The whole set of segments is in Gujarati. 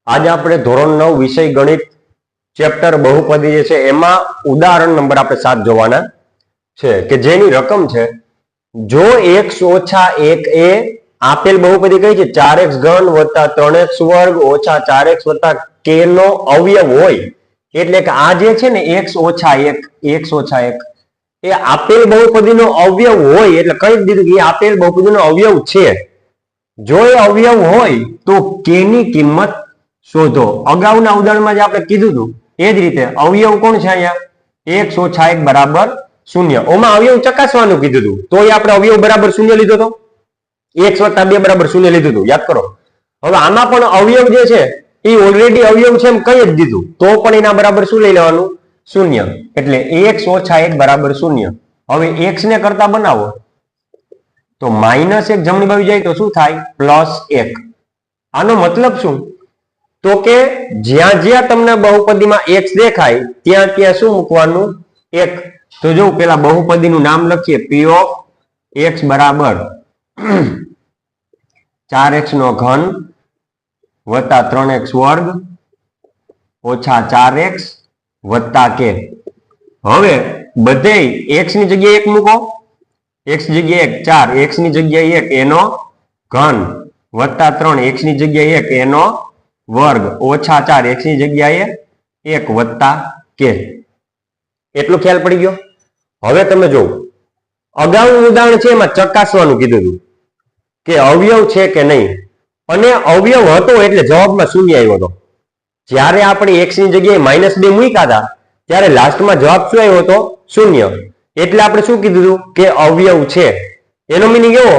આજે આપણે ધોરણ 9 વિષય ગણિત ચેપ્ટર બહુપદી જે છે એમાં ઉદાહરણ નંબર આપણે 7 જોવાના છે કે જેની રકમ છે જો x - 1 એ આપેલ બહુપદી કઈ છે 4x ઘન વત્તા 3x વર્ગ ઓછા 4x વત્તા k નો અવયવ હોય એટલે કે આ જે છે ને x - 1 એ આપેલ બહુપદીનો અવયવ હોય એટલે કઈ દીધું કે આપેલ બહુપદીનો અવયવ છે જો એ અવયવ હોય તો k ની કિંમત શોધો અગાઉના ઉદાહરણમાં જે આપણે કીધું હતું એ જ રીતે અવયવ કોણ છે અહીંયા x - 1 બરાબર 0 ઓમાં અવયવ ચકાસવાનું કીધું હતું તો એ આપણે અવયવ બરાબર 0 લીધો હતો x + 2 બરાબર 0 લીધું હતું યાદ કરો હવે આમાં પણ અવયવ જે છે એ ઓલરેડી અવયવ છે એમ કઈ જ દીધું તો પણ એના બરાબર શું લઈ લેવાનું 0 એટલે x - 1 બરાબર 0 હવે x ને કરતા બનાવો તો -1 જમણી બાજુ જાય તો શું થાય +1 આનો મતલબ શું તો કે જ્યાં જ્યાં તમને બહુપદીમાં x દેખાય ત્યાં ત્યાં શું મૂકવાનું 1 તો જો પેલા બહુપદીનું નામ લખીએ p of x બરાબર 4x નો ઘન વત્તા 3x વર્ગ ઓછા 4x વત્તા k હવે બધે x ની જગ્યાએ 1 મૂકો x ની જગ્યાએ 4 x ની જગ્યાએ 1 એનો ઘન વત્તા 3 x ની જગ્યાએ 1 એનો વર્ગ ઓછા 4 x ની જગ્યાએ 1 વત્તા k એટલો ખ્યાલ પડી ગયો હવે તમે જો અગાઉનું ઉદાહરણ છે એમાં ચકાસવાનું કીધું હતું કે અવયવ છે કે નહીં અને અવયવ હતો એટલે જવાબમાં શૂન્ય આવ્યો હતો જ્યારે આપણે x ની જગ્યાએ -2 મૂક્યા હતા ત્યારે લાસ્ટમાં જવાબ શું આવ્યો હતો શૂન્ય એટલે આપણે શું કીધું હતું કે અવયવ છે એનો મીનિંગ એવો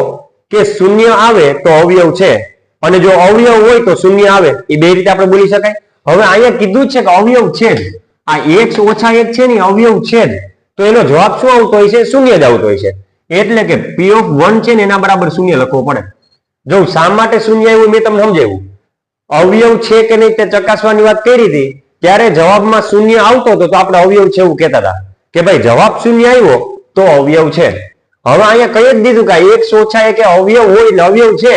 કે શૂન્ય આવે તો અવયવ છે અને જો અવયવ હોય તો શૂન્ય આવે એ બે રીતે આપણે બોલી શકાય હવે અહીંયા કીધું છે કે અવયવ છે જ આ x - 1 છે ને અવયવ છે જ તો એનો જવાબ શું આવતો હોય છે શૂન્ય જ આવતો હોય છે એટલે કે p of 1 છે ને એના બરાબર શૂન્ય લખવો પડે જો શા માટે શૂન્ય આવ્યું મેં તમને સમજાવ્યું અવયવ છે કે નહીં તે ચકાસવાની વાત કરી હતી ત્યારે જવાબમાં શૂન્ય આવતો હતો તો આપણે અવયવ છે એવું કહેતા હતા કે ભાઈ જવાબ શૂન્ય આવ્યો તો અવયવ છે હવે અહીંયા કહી જ દીધું કે x - 1 અવયવ હોય એટલે અવયવ છે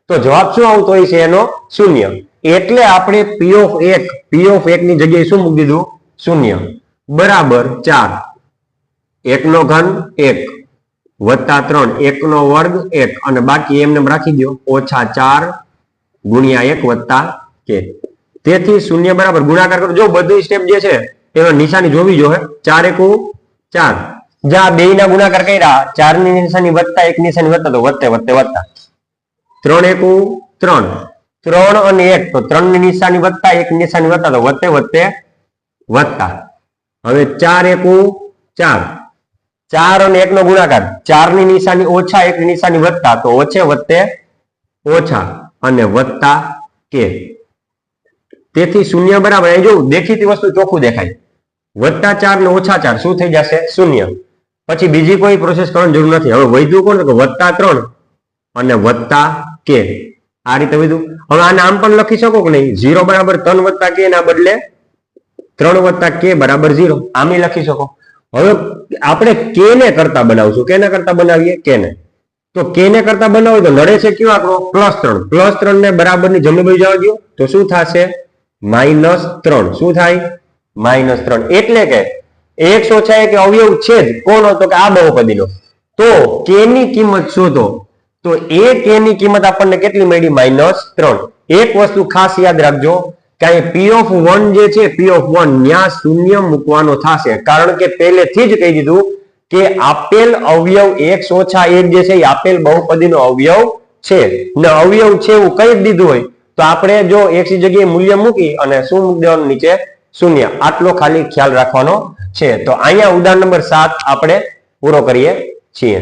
તો જવાબ શું આવતો હોય છે એનો શૂન્ય એટલે આપણે p of 1 ની જગ્યાએ શું મૂકી દીધું શૂન્ય બરાબર 4 1 નો ઘન 1 વત્તા 3 1 નો વર્ગ 1 અને બાકી એમને રાખી દો ઓછા 4 ગુણ્યા 1 વત્તા k તેથી શૂન્ય બરાબર ગુણાકાર કરો જો બધું સ્ટેપ જે છે એમાં નિશાની જોવી જોઈએ 4 * 1 = 4 જ્યાં બે ના ગુણાકાર કર્યા 4 ની નિશાની વત્તા 1 નિશાની વત્તા તો વત્તે વત્તા 3 * 1 = 3 3 અને 1 તો 3 ની નિશાની વત્તા 1 નિશાની વત્તા તો વત્તે વત્તા હવે 4 * 1 = 4 4 અને 1 નો ગુણાકાર 4 ની નિશાની ઓછા 1 ની નિશાની વત્તા તો ઓછે વત્તે ઓછા અને વત્તા k તેથી શૂન્ય બરાબર અહીં જો દેખીતી વસ્તુ ચોખ્ખું દેખાય વત્તા 4 ને ઓછા 4 શું થઈ જશે શૂન્ય પછી બીજી કોઈ પ્રોસેસ કરવાની જરૂર નથી હવે વધ્યું કોણ કે વત્તા 3 અને વત્તા k આ રીતે વધ્યું હવે આને આમ પણ લખી શકો કે નહીં 0 બરાબર 3 વત્તા k ના બદલે 3 વત્તા k બરાબર 0 આમ લખી શકો હવે આપણે k ને કરતા બનાવશું કેને કરતા બનાવીએ k ને તો k ને કરતા બનાવો તો નડે છે કયો આંકડો +3 ને બરાબર ની જમણી બાજુ જવા દો તો શું થશે -3 શું થાય -3 એટલે કે x - 1 અવયવ છે જ કોણ હતો કે આ બહુપદીનો તો k ની કિંમત શોધો તો એ k ની કિંમત આપણને કેટલી મળી -3 એક વસ્તુ ખાસ યાદ રાખજો કે p of 1 જે છે p of 1 ન્યા શૂન્ય મૂકવાનો થશે કારણ કે પહેલેથી જ કહી દીધું કે આપેલ અવયવ x - 1 જે છે એ આપેલ બહુપદીનો અવયવ છે ને અવયવ છે એવું કહી દીધું હોય તો આપણે જો x ની જગ્યાએ મૂલ્ય મૂકી અને શું મૂકી દેવાનું નીચે શૂન્ય આટલો ખાલી ખ્યાલ રાખવાનો છે તો અહીંયા ઉદાહરણ નંબર 7 આપણે પૂરો કરીએ છીએ